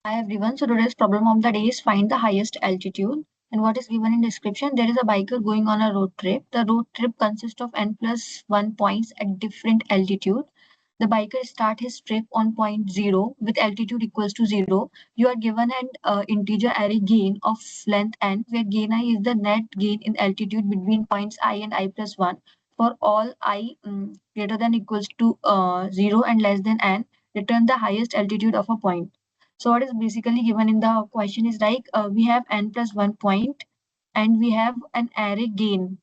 Hi everyone. So today's problem of the day is find the highest altitude. And what is given in description? There is a biker going on a road trip. The road trip consists of n+1 points at different altitude. The biker start his trip on point 0 with altitude equals to 0. You are given an integer array gain of length n, where gain I is the net gain in altitude between points I and I+1 for all I greater than equals to 0 and less than n. Return the highest altitude of a point. So what is basically given in the question is like we have n+1 point and we have an array gain.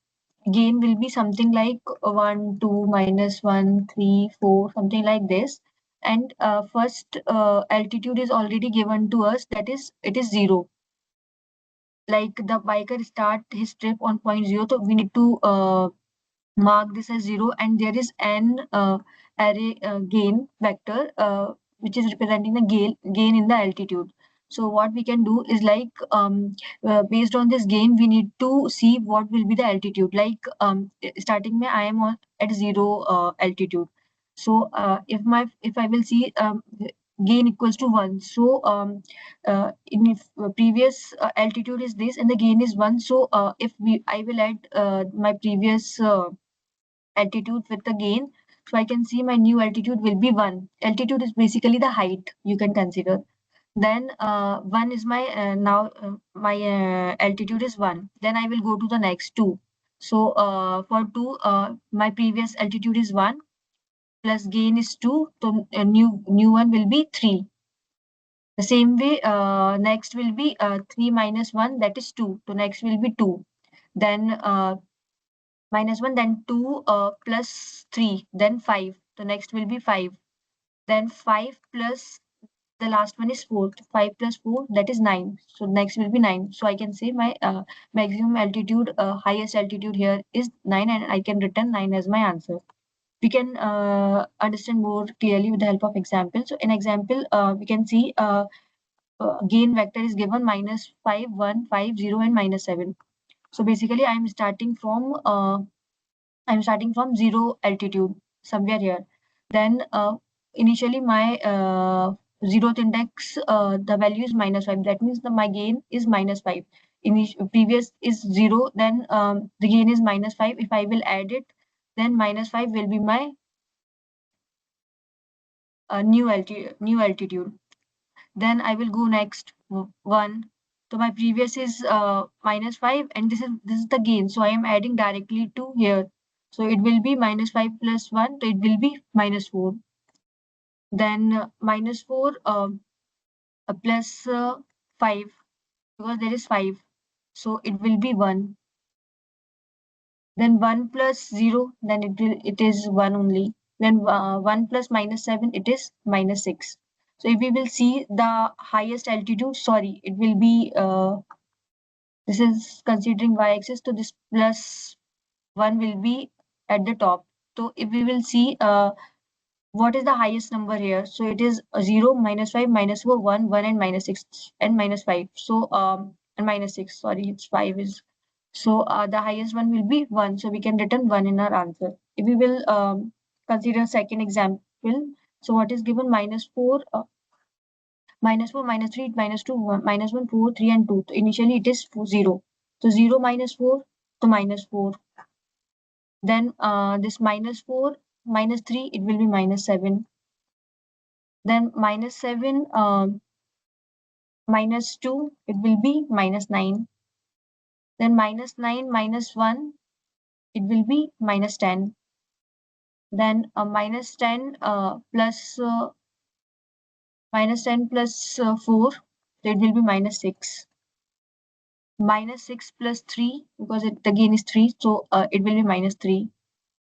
Gain will be something like 1, 2, -1, 3, 4, something like this. And first altitude is already given to us, that is it is 0. Like the biker start his trip on point 0, so we need to mark this as 0, and there is an array gain vector which is representing the gain in the altitude. So what we can do is like based on this gain we need to see what will be the altitude. Like starting I am on at 0 altitude. So if I will see gain equals to 1, so in if previous altitude is this and the gain is 1, so if I will add my previous altitude with the gain, so I can see my new altitude will be 1. Altitude is basically the height you can consider. Then 1 is my now my altitude is 1. Then I will go to the next 2. So for 2 my previous altitude is 1 plus gain is 2, so new one will be 3. The same way next will be 3 minus 1, that is 2, so next will be 2. Then -1, then 2 plus 3, then 5. The next will be 5. Then 5 plus the last one is 4. 5 plus 4, that is 9. So next will be 9. So I can say my maximum altitude, highest altitude here is 9, and I can return 9 as my answer. We can understand more clearly with the help of example. So in example, we can see gain vector is given -5, 1, 5, 0, and -7. So basically, I'm starting from 0 altitude somewhere here. Then initially my 0th index, the value is -5. That means my gain is -5. Previous is 0, then the gain is -5. If I will add it, then -5 will be my new altitude. Then I will go next 1. So my previous is -5, and this is the gain. So I am adding directly to here. So it will be -5 plus 1. So it will be -4. Then -4 plus 5, because there is 5. So it will be 1. Then 1 plus 0, then it is 1 only. Then 1 plus -7, it is -6. So if we will see the highest altitude, sorry, it will be this is considering y-axis, so this plus 1 will be at the top. So if we will see what is the highest number here, so it is 0, -5, -4, 1, 1, and -6, and -5. So and -6, sorry, it's 5 is. So the highest one will be 1. So we can return 1 in our answer. If we will consider second example, so what is given? -4, -4, -3, -2, 1, -1, 4, 3, and 2. So initially it is 0. So 0 minus 4, so -4. Then this -4, -3, it will be -7. Then -7, -2, it will be -9. Then -9, -1, it will be -10. Then -10 plus -10 plus 4, so it will be -6. -6 plus 3, because the gain is 3, so it will be -3.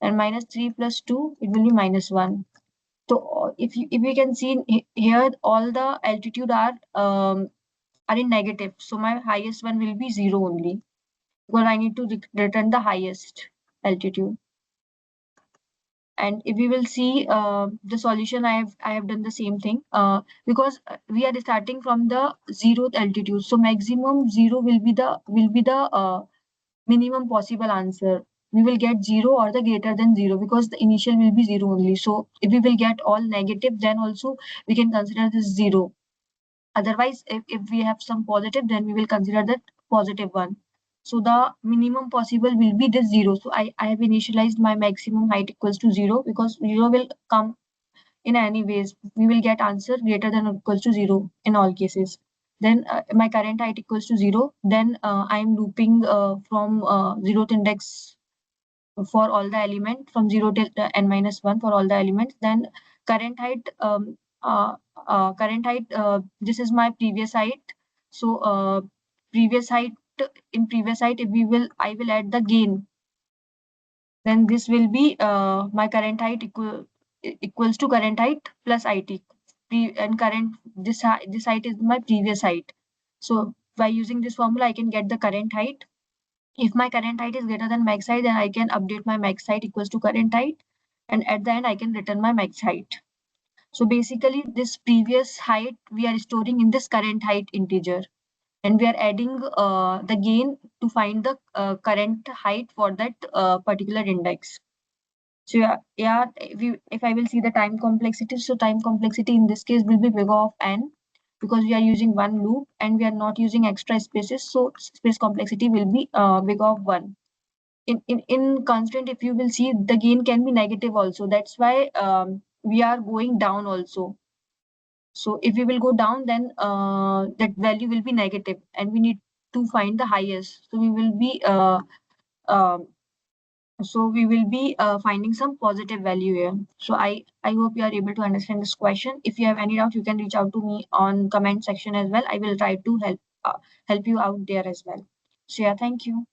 And -3 plus 2, it will be -1. So if you can see here, all the altitude are in negative. So my highest one will be 0 only, because I need to return the highest altitude. And if we will see the solution, I have done the same thing because we are starting from the 0th altitude. So maximum 0 will be the minimum possible answer. We will get 0 or the greater than 0, because the initial will be 0 only. So if we will get all negative, then also we can consider this 0. Otherwise, if we have some positive, then we will consider that positive one. So the minimum possible will be this 0. So I have initialized my maximum height equals to 0, because 0 will come in any ways. We will get answer greater than or equals to 0 in all cases. Then my current height equals to 0. Then I am looping from 0th index for all the element, from 0 till n minus 1 for all the elements. Then current height, this is my previous height. So previous height, in previous height, if I will add the gain, then this will be my current height equals to current height plus it. And current, this height is my previous height. So by using this formula, I can get the current height. If my current height is greater than max height, then I can update my max height equals to current height, and at the end I can return my max height. So basically, this previous height we are storing in this current height integer, and we are adding the gain to find the current height for that particular index. So yeah, if I will see the time complexity, so time complexity in this case will be big of n, because we are using one loop and we are not using extra spaces, so space complexity will be big of 1. In constant, if you will see, the gain can be negative also. That's why we are going down also. So if we will go down, then that value will be negative, and we need to find the highest. So we will be um finding some positive value here. So I hope you are able to understand this question. If you have any doubt, you can reach out to me on comment section as well. I will try to help you out there as well. So yeah, thank you.